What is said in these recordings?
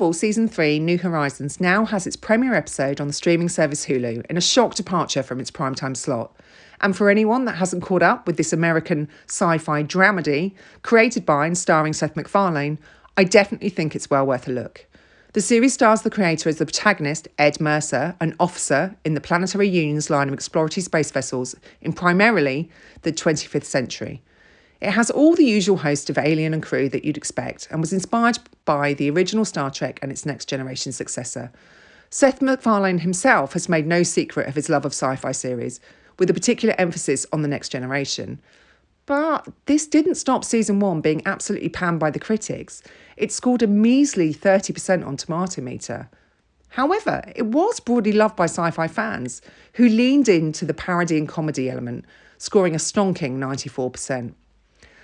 Orville Season 3 New Horizons now has its premiere episode on the streaming service Hulu in a shock departure from its primetime slot. And for anyone that hasn't caught up with this American sci-fi dramedy created by and starring Seth MacFarlane, I definitely think it's well worth a look. The series stars the creator as the protagonist, Ed Mercer, an officer in the Planetary Union's line of exploratory space vessels in primarily the 25th century. It has all the usual host of alien and crew that you'd expect and was inspired by the original Star Trek and its next generation successor. Seth MacFarlane himself has made no secret of his love of sci-fi series, with a particular emphasis on the next generation. But this didn't stop season 1 being absolutely panned by the critics. It scored a measly 30% on Tomato Meter. However, it was broadly loved by sci-fi fans, who leaned into the parody and comedy element, scoring a stonking 94%.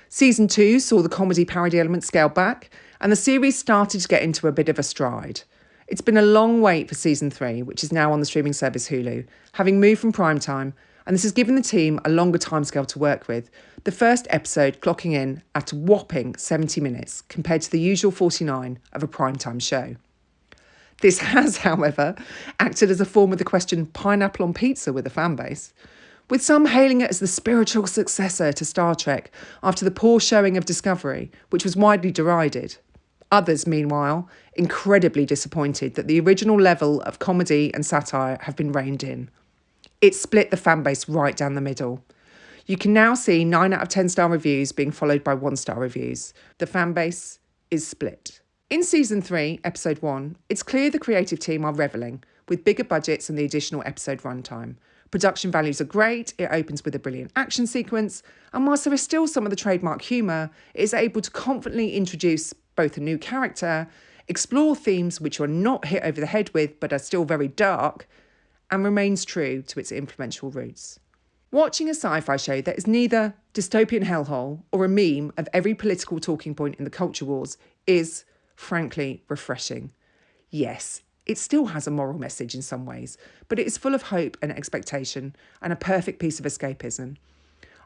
Season 2 saw the comedy parody element scaled back, and the series started to get into a bit of a stride. It's been a long wait for Season 3, which is now on the streaming service Hulu, having moved from primetime, and this has given the team a longer timescale to work with, the first episode clocking in at a whopping 70 minutes compared to the usual 49 of a primetime show. This has, however, acted as a form of the question pineapple on pizza with the fanbase, with some hailing it as the spiritual successor to Star Trek after the poor showing of Discovery, which was widely derided. Others, meanwhile, incredibly disappointed that the original level of comedy and satire have been reined in. It split the fanbase right down the middle. You can now see 9 out of 10 star reviews being followed by 1-star reviews. The fanbase is split. In Season 3, Episode 1, it's clear the creative team are revelling, with bigger budgets and the additional episode runtime. Production values are great, it opens with a brilliant action sequence, and whilst there is still some of the trademark humour, it is able to confidently introduce both a new character, explore themes which are not hit over the head with but are still very dark, and remains true to its influential roots. Watching a sci-fi show that is neither dystopian hellhole or a meme of every political talking point in the culture wars is, frankly, refreshing. Yes, it still has a moral message in some ways, but it is full of hope and expectation and a perfect piece of escapism.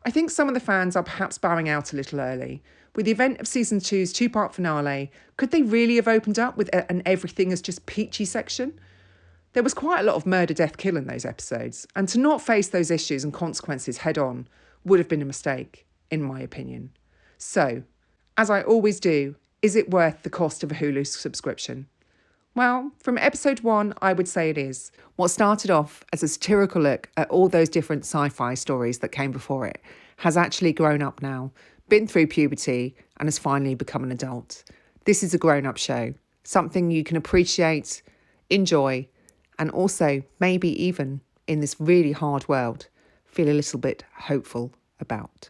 I think some of the fans are perhaps bowing out a little early. With the event of Season 2's 2-part finale, could they really have opened up with an everything is just peachy section? There was quite a lot of murder, death, kill in those episodes, and to not face those issues and consequences head on would have been a mistake, in my opinion. So, as I always do, is it worth the cost of a Hulu subscription? Well, from episode 1, I would say it is. What started off as a satirical look at all those different sci-fi stories that came before it has actually grown up now, been through puberty, and has finally become an adult. This is a grown-up show, something you can appreciate, enjoy, and also, maybe even in this really hard world, feel a little bit hopeful about.